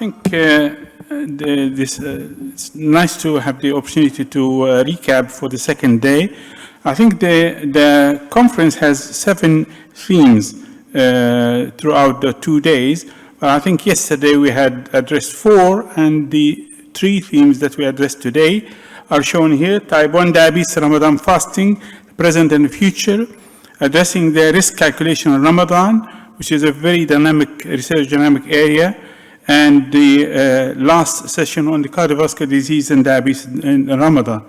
think it's nice to have the opportunity to recap for the second day. I think the conference has 7 themes throughout the 2 days. I think yesterday we had addressed 4, and the 3 themes that we addressed today are shown here: type 1 diabetes, Ramadan fasting, present and future, addressing the risk calculation of Ramadan, which is a very dynamic, research dynamic area, and the last session on the cardiovascular disease and diabetes in Ramadan.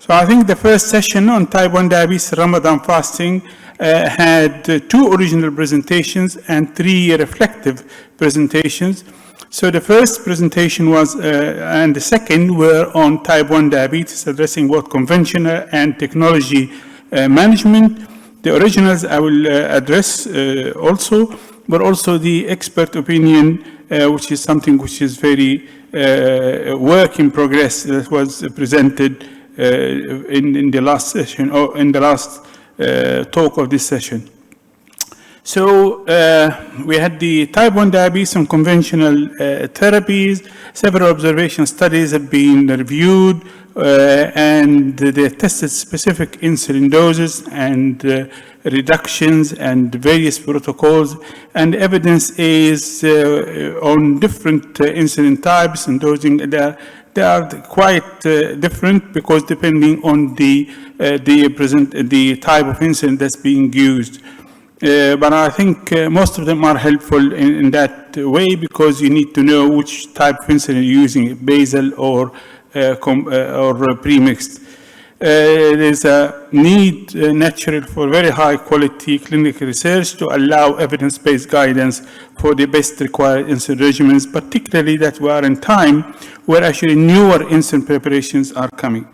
So I think the first session on type 1 diabetes, Ramadan fasting, had 2 original presentations and 3 reflective presentations. So the first presentation was, and the second were on type 1 diabetes, addressing both conventional and technology management. The originals I will address also, but also the expert opinion, which is something which is very work in progress, that was presented in the last session, or in the last talk of this session. So we had the type 1 diabetes and conventional therapies. Several observation studies have been reviewed, and they tested specific insulin doses and reductions and various protocols. And evidence is on different insulin types and dosing. They are quite different, because depending on the type of insulin that's being used. But I think most of them are helpful in that way, because you need to know which type of insulin you're using, basal or premixed. There's a need natural for very high quality clinical research to allow evidence-based guidance for the best required insulin regimens, particularly that we are in time where actually newer insulin preparations are coming.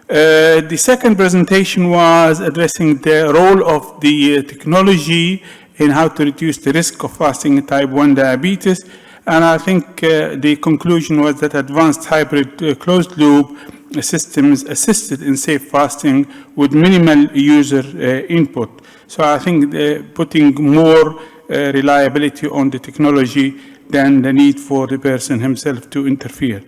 The second presentation was addressing the role of the technology in how to reduce the risk of fasting in type 1 diabetes. And I think the conclusion was that advanced hybrid closed loop systems assisted in safe fasting with minimal user input. So I think putting more reliability on the technology than the need for the person himself to interfere.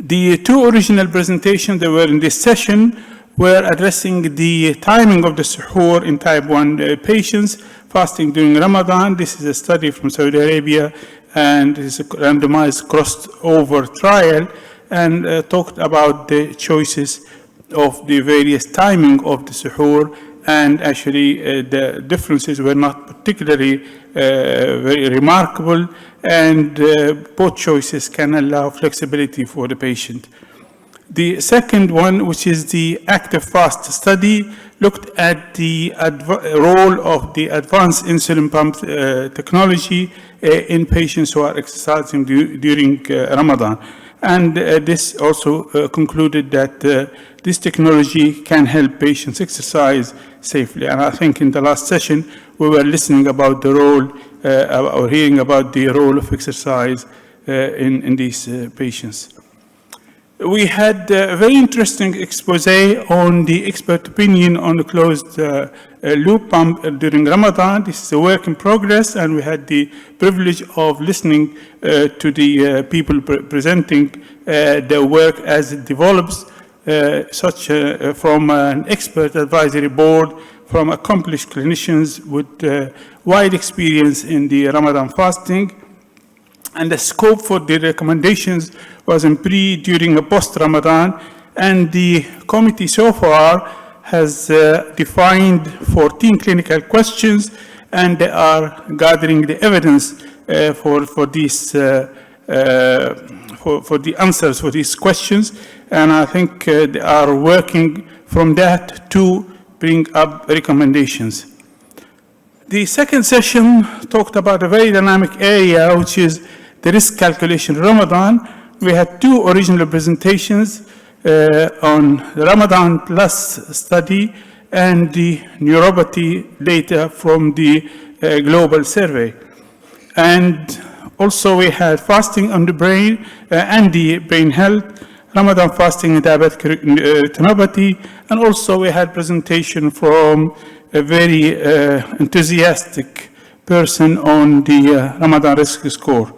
The 2 original presentations that were in this session were addressing the timing of the suhoor in type 1 patients fasting during Ramadan. This is a study from Saudi Arabia, and it is a randomized crossover trial, and talked about the choices of the various timing of the suhoor. And actually the differences were not particularly very remarkable, and both choices can allow flexibility for the patient. The second one, which is the active fast study, looked at the role of the advanced insulin pump technology in patients who are exercising during Ramadan. And this also concluded that this technology can help patients exercise safely. And I think in the last session, we were listening about the role, or hearing about the role of exercise in these patients. We had a very interesting expose on the expert opinion on the closed loop pump during Ramadan. This is a work in progress, and we had the privilege of listening to the people presenting their work as it develops, from an expert advisory board, from accomplished clinicians with wide experience in the Ramadan fasting. And the scope for the recommendations was in during, and post-Ramadan. And the committee so far has defined 14 clinical questions, and they are gathering the evidence for the answers for these questions. And I think they are working from that to bring up recommendations. The second session talked about a very dynamic area, which is the risk calculation in Ramadan. We had 2 original presentations on the Ramadan Plus study and the neuropathy data from the global survey. And also we had fasting on the brain and the brain health, Ramadan fasting and diabetic retinopathy, and also we had presentation from a very enthusiastic person on the Ramadan risk score.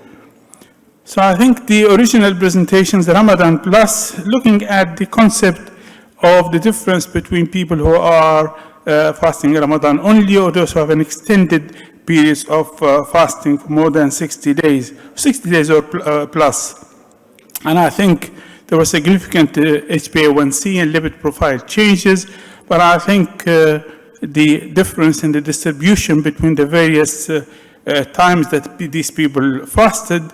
So I think the original presentations, Ramadan Plus, looking at the concept of the difference between people who are fasting Ramadan only or those who have an extended periods of fasting for more than 60 days or plus. And I think there was significant HbA1c and lipid profile changes, but I think the difference in the distribution between the various times that these people fasted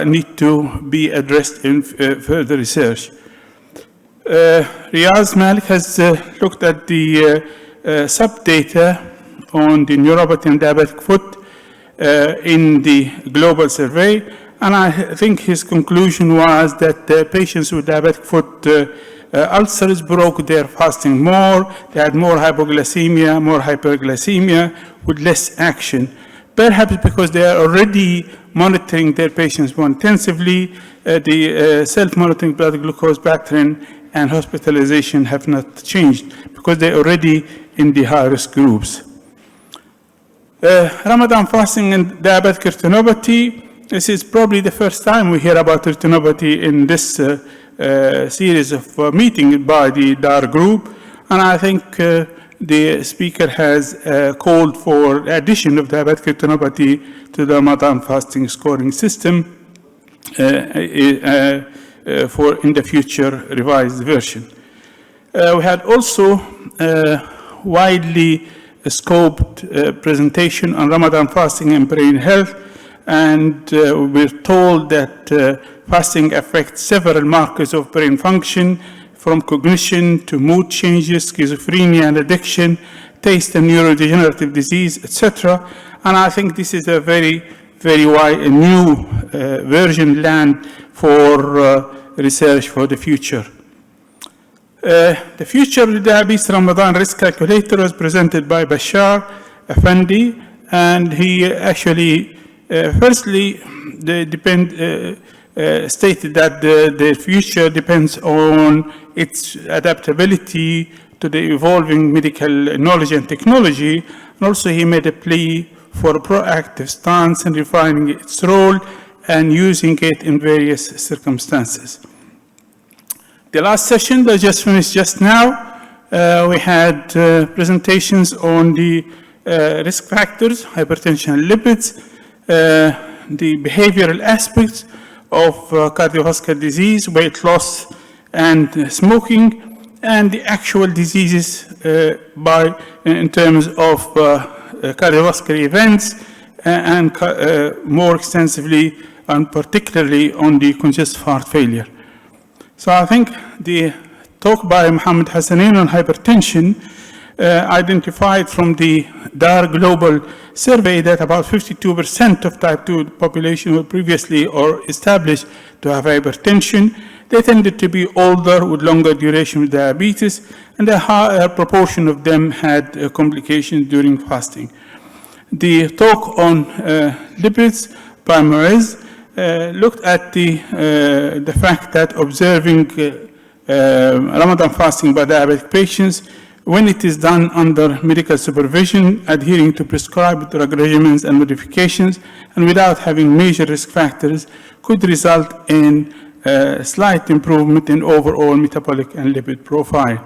need to be addressed in further research. Riaz Malik has looked at the sub-data on the neuropathy and diabetic foot in the global survey, and I think his conclusion was that patients with diabetic foot ulcers broke their fasting more, they had more hypoglycemia, more hyperglycemia, with less action. Perhaps because they are already monitoring their patients more intensively, the self-monitoring blood glucose pattern and hospitalization have not changed because they're already in the high-risk groups. Ramadan fasting and diabetic retinopathy, this is probably the first time we hear about retinopathy in this series of meetings by the DAR group, and I think the speaker has called for the addition of diabetic retinopathy to the Ramadan fasting scoring system for in the future revised version. We had also widely scoped presentation on Ramadan fasting and brain health, and we're told that fasting affects several markers of brain function, from cognition to mood changes, schizophrenia and addiction, taste and neurodegenerative disease, etc. And I think this is a very new version land for research for the future. The future diabetes Ramadan risk calculator was presented by Beshaya Effendi, and he actually firstly stated that the future depends on its adaptability to the evolving medical knowledge and technology, and also he made a plea for a proactive stance in refining its role and using it in various circumstances. The last session that just finished just now, we had presentations on the risk factors, hypertension and lipids, the behavioral aspects of cardiovascular disease, weight loss, and smoking, and the actual diseases in terms of cardiovascular events, and more extensively and particularly on the congestive heart failure. So I think the talk by Mohammed Hassanin on hypertension identified from the DAR global survey that about 52% of type 2 population were previously or established to have hypertension. They tended to be older with longer duration of diabetes, and a higher proportion of them had complications during fasting. The talk on lipids by Moez looked at the fact that observing Ramadan fasting by diabetic patients, when it is done under medical supervision, adhering to prescribed drug regimens and modifications, and without having major risk factors, could result in slight improvement in overall metabolic and lipid profile.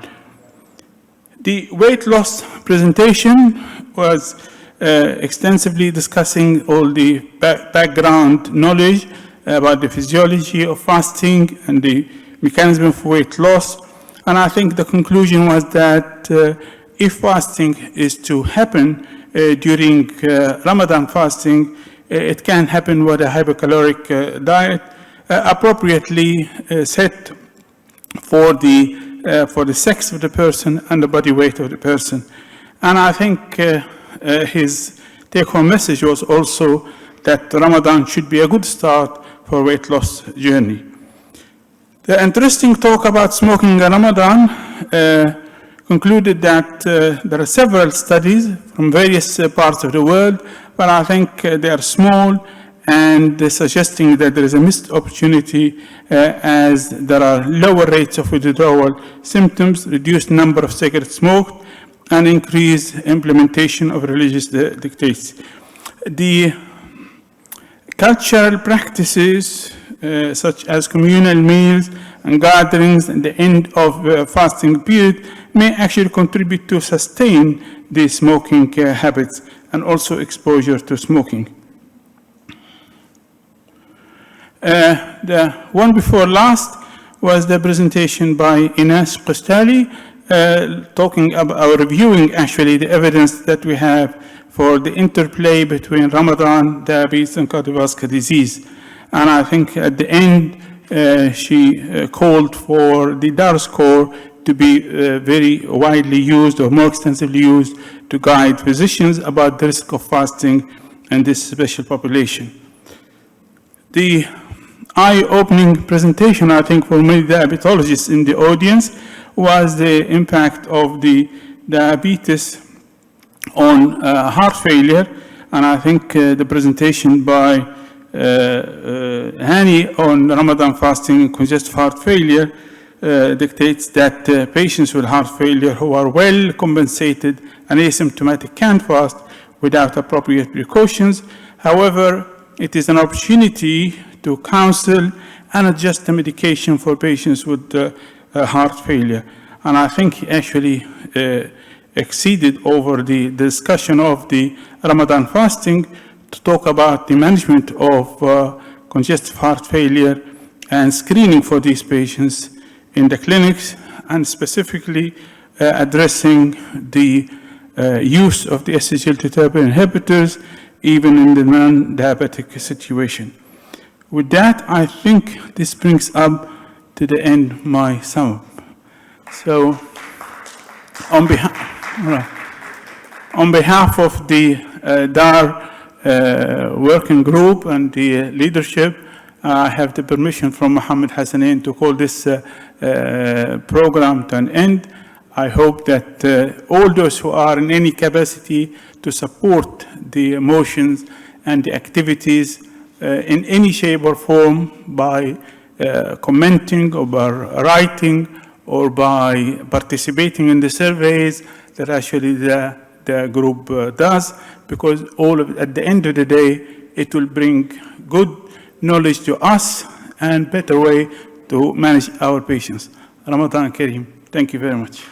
The weight loss presentation was extensively discussing all the background knowledge about the physiology of fasting and the mechanism of weight loss. And I think the conclusion was that if fasting is to happen during Ramadan fasting, it can happen with a hypercaloric diet appropriately set for the sex of the person and the body weight of the person. And I think his take-home message was also that Ramadan should be a good start for weight loss journey. The interesting talk about smoking in Ramadan concluded that there are several studies from various parts of the world, but I think they are small and they're suggesting that there is a missed opportunity as there are lower rates of withdrawal symptoms, reduced number of cigarettes smoked, and increased implementation of religious dictates. The Cultural practices such as communal meals and gatherings at the end of fasting period may actually contribute to sustain the smoking habits and also exposure to smoking. The one before last was the presentation by Ines Qustali, talking about, or reviewing actually the evidence that we have for the interplay between Ramadan, diabetes, and cardiovascular disease. And I think at the end, she called for the DAR score to be very widely used or more extensively used to guide physicians about the risk of fasting in this special population. The eye-opening presentation, I think, for many diabetologists in the audience was the impact of the diabetes on heart failure. And I think the presentation by Hani on Ramadan fasting and congestive heart failure dictates that patients with heart failure who are well compensated and asymptomatic can fast without appropriate precautions. However, it is an opportunity to counsel and adjust the medication for patients with heart failure. And I think he actually exceeded over the discussion of the Ramadan fasting to talk about the management of congestive heart failure and screening for these patients in the clinics, and specifically addressing the use of the SGLT2 inhibitors even in the non-diabetic situation. With that, I think this brings up to the end my sum up. So, on behalf of the DAR working group and the leadership, I have the permission from Mohammed Hassanein to call this program to an end. I hope that all those who are in any capacity to support the motions and the activities in any shape or form by commenting or by writing or by participating in the surveys that actually the group does, because at the end of the day, it will bring good knowledge to us and better way to manage our patients. Ramadan Kareem. Thank you very much.